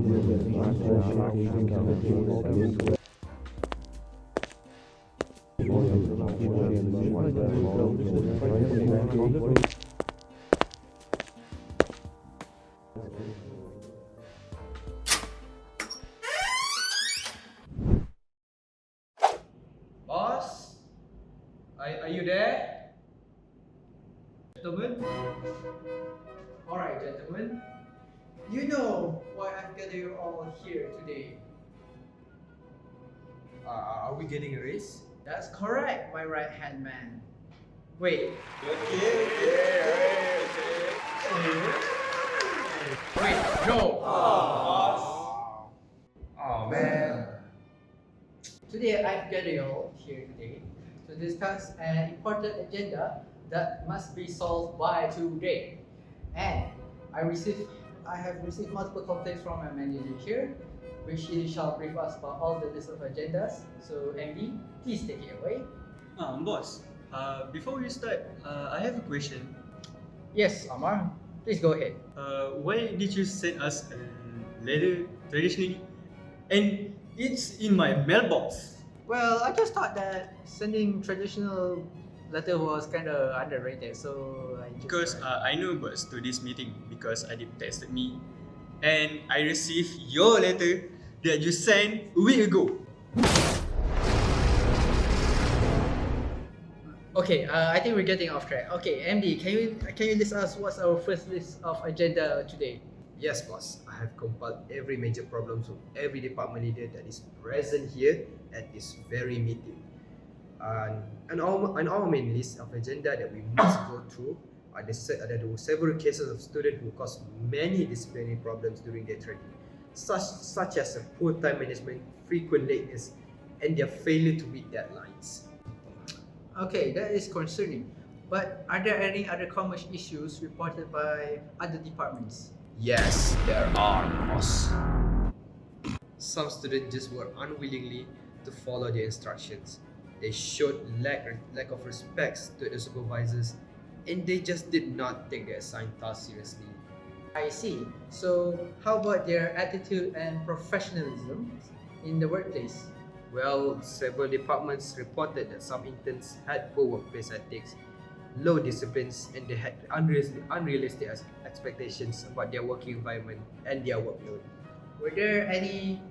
Boss, are you there? Gentlemen? Alright, gentlemen. You know why I've gathered you all here today. Are we getting a raise? That's correct, my right hand man. Wait. Wait, no! Oh man. Today I've gathered you all here today to discuss an important agenda that must be solved by today. And I have received multiple complaints from my manager here, which he shall brief us about all the list of agendas. So MD, please take it away. Boss, before we start, I have a question. Yes, Amar, please go ahead. Why did you send us a letter traditionally? And it's in my mailbox. Well, I just thought that sending traditional letter was kind of underrated, so I just... Because I know about to this meeting because Adib texted me and I received your letter that you sent a week ago. Okay, I think we're getting off track. Okay, MD, can you list us what's our first list of agenda today? Yes, boss. I have compiled every major problem from every department leader that is present here at this very meeting. And our main list of agenda that we must go through are the several cases of students who caused many disciplinary problems during their training, such as a poor time management, frequent lateness, and their failure to meet deadlines. Okay, that is concerning. But are there any other common issues reported by other departments? Yes, there are, boss. Some students just were unwillingly to follow the instructions. They showed lack of respect to the supervisors, and they just did not take the assigned task seriously. I see. So, how about their attitude and professionalism in the workplace? Well, several departments reported that some interns had poor workplace ethics, low disciplines, and they had unrealistic expectations about their working environment and their workload. Were there any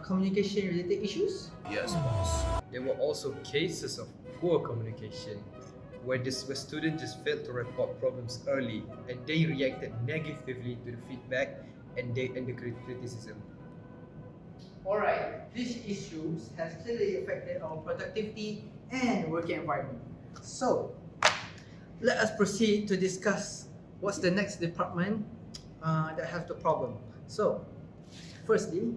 communication related issues? Yes, boss. There were also cases of poor communication where students just failed to report problems early and they reacted negatively to the feedback and the criticism. Alright, these issues have clearly affected our productivity and working environment. So, let us proceed to discuss what's the next department that has the problem. So, firstly,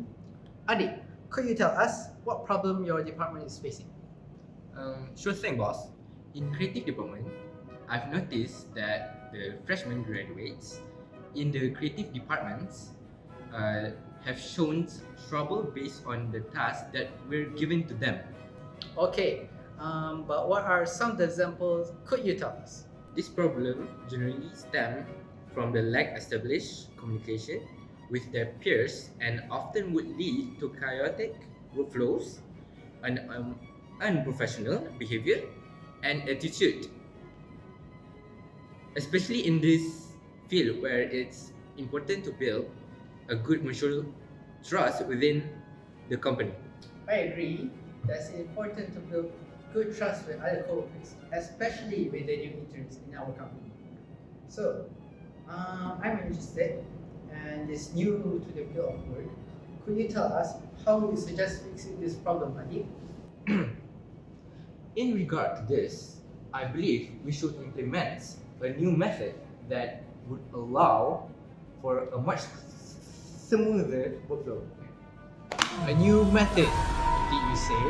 Adi, could you tell us what problem your department is facing? Sure thing, boss. In creative department, I've noticed that the freshman graduates in the creative departments have shown trouble based on the tasks that were given to them. Okay, but what are some of the examples could you tell us? This problem generally stems from the lack of established communication with their peers and often would lead to chaotic workflows, unprofessional behavior, and attitude. Especially in this field where it's important to build a good mutual trust within the company. I agree. That's important to build good trust with other coworkers, especially with the new interns in our company. So, I'm interested and is new to the field of work. Could you tell us how you suggest fixing this problem, Adi? In regard to this, I believe we should implement a new method that would allow for a much smoother workflow. A new method, did you say?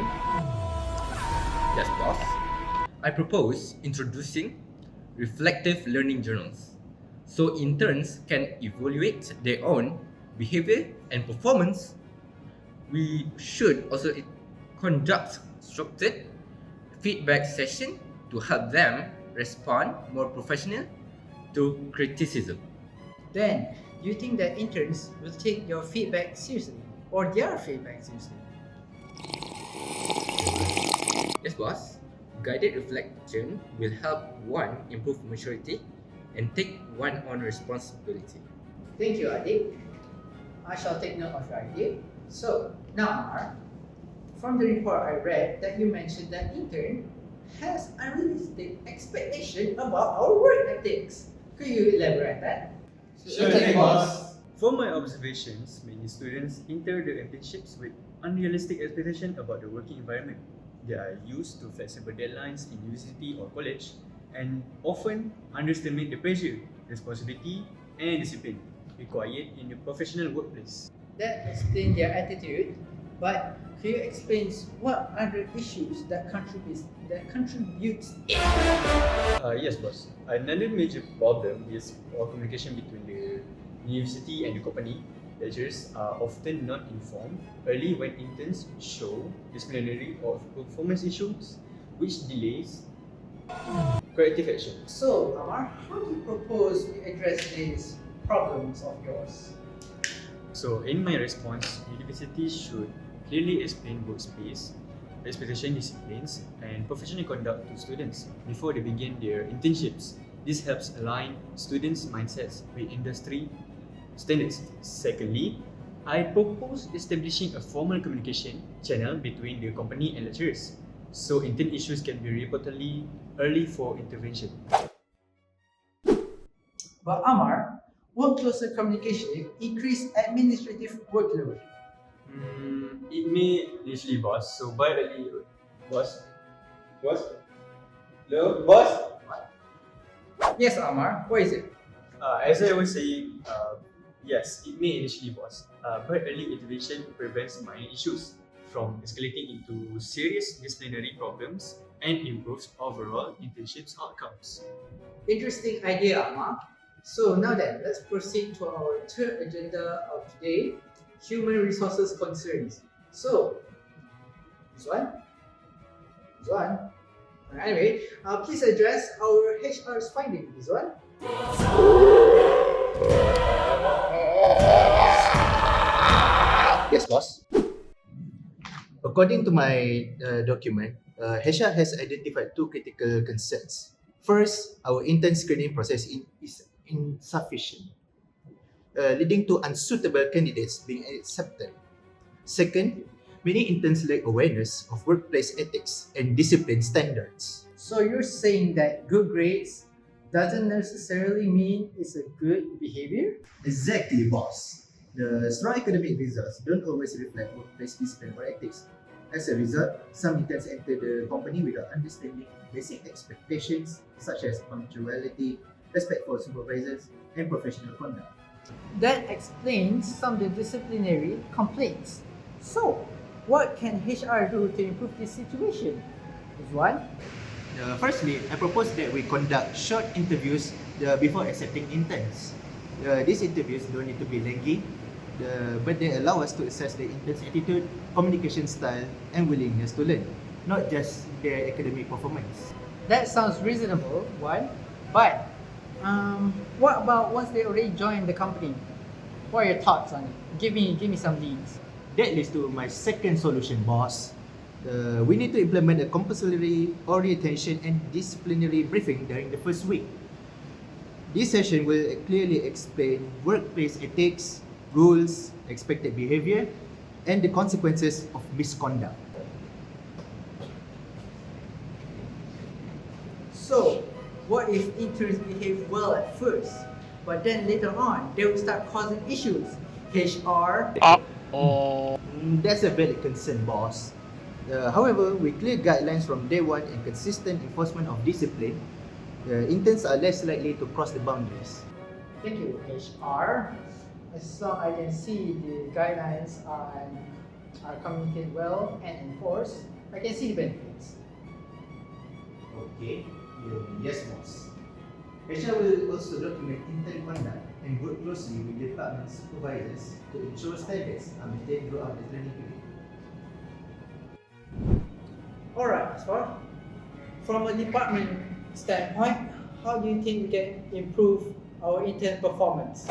Yes, boss. I propose introducing reflective learning journals so interns can evaluate their own behavior and performance. We should also conduct structured feedback session to help them respond more professional to criticism. Then, do you think that interns will take your feedback seriously or their feedback seriously? Yes, boss. Guided reflection will help one improve maturity and take one on responsibility. Thank you, Adik. I shall take note of your idea. So, now Amar, from the report I read that you mentioned that intern has unrealistic expectation about our work ethics. Could you elaborate that? Sure thing, boss. From my observations, many students enter the internships with unrealistic expectations about the working environment. They are used to flexible deadlines in university or college and often underestimate the pressure, responsibility, and discipline required in the professional workplace. That explains their attitude, but could you explain what are the issues that contributes it? Yes, boss. Another major problem is poor communication between the university and the company. Lecturers are often not informed early when interns show disciplinary or performance issues, which delays corrective action. So, Amar, how do you propose we address these problems of yours? So, in my response, universities should clearly explain workspace, expectation disciplines, and professional conduct to students before they begin their internships. This helps align students' mindsets with industry standards. Secondly, I propose establishing a formal communication channel between the company and lecturers, so intern issues can be reported early for intervention. But Amar, work closer communication increase administrative workload. It may initially, boss. So by early, boss, hello, boss. Yes, Amar, what is it? As I was saying, yes, it may initially, boss. But early intervention prevents minor issues from escalating into serious disciplinary problems and improves overall internships outcomes. Interesting idea, Amar. So now then, let's proceed to our third agenda of today, human resources concerns. So, this one. Anyway, please address our HR's finding. This one. Yes, boss. According to my document, HR has identified two critical concerns. First, our intern screening process is insufficient, leading to unsuitable candidates being accepted. Second, many interns lack awareness of workplace ethics and discipline standards. So you're saying that good grades doesn't necessarily mean it's a good behavior? Exactly, boss. The strong academic results don't always reflect workplace discipline or ethics. As a result, some interns enter the company without understanding basic expectations such as punctuality, respect for supervisors, and professional conduct. That explains some of the disciplinary complaints. So, what can HR do to improve this situation? This one. Firstly, I propose that we conduct short interviews before accepting interns. These interviews don't need to be lengthy, but they allow us to assess the intern's attitude, communication style, and willingness to learn, not just their academic performance. That sounds reasonable, one. But, what about once they already joined the company? What are your thoughts on it? Give me some leads. That leads to my second solution, boss. We need to implement a compulsory orientation and disciplinary briefing during the first week. This session will clearly explain workplace ethics, rules, expected behavior, and the consequences of misconduct. So, what if interns behave well at first, but then later on they will start causing issues? HR. That's a valid concern, boss. However, with clear guidelines from day one and consistent enforcement of discipline, interns are less likely to cross the boundaries. Thank you, HR. As long as I can see the guidelines are communicated well and enforced, I can see the benefits. Okay, yes, boss. HR will also document intern conduct and work closely with department supervisors to ensure standards are maintained throughout the training period. Alright, Asfar. From a department standpoint, how do you think we can improve our intern performance?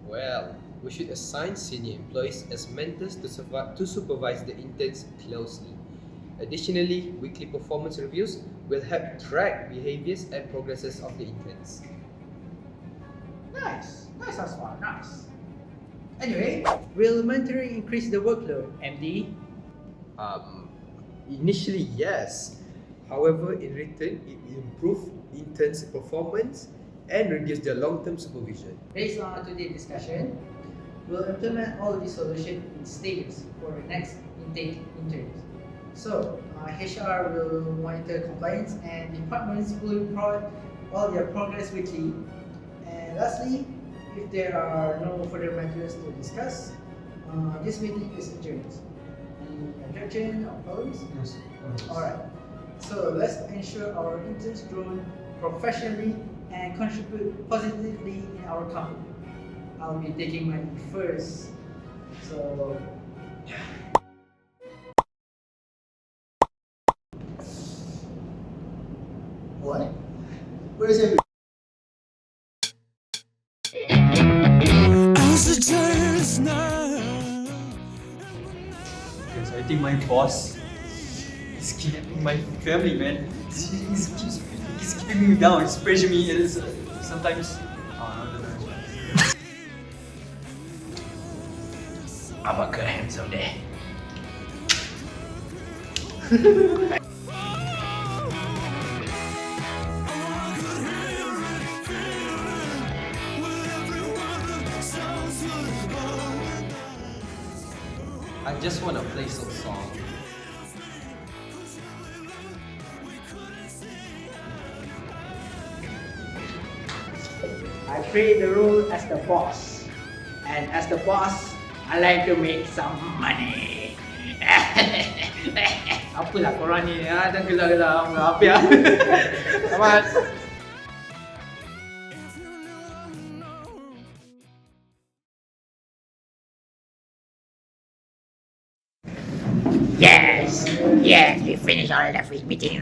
Well, we should assign senior employees as mentors to supervise the interns closely. Additionally, weekly performance reviews will help track behaviors and progresses of the interns. Nice. Nice as well. Nice. Anyway, will mentoring increase the workload, MD? Um, Initially, yes. However, in return, it will improve interns' performance and reduce their long-term supervision. Based on today's discussion, we'll implement all these solutions in stages for the next intake interviews. So, HR will monitor compliance and departments will report all their progress weekly. And lastly, if there are no further matters to discuss, this meeting is adjourned. Any objection or problems? Yes. Alright, so let's ensure our interns grow professionally and contribute positively in our company. I'll be taking my lead first. So, what? Where is everyone? Because I think my boss is kidnapping my family, man. He's keeping me down, he's pressuring me. It's, sometimes. Oh, no, no, no. I'm a good hand someday. I just want to play some song. I play the role as the boss. And as the boss, I like to make some money. Apalah korang ni, jangan gelar-gelar apa ya. Selamat. Yes, we finished our office meeting.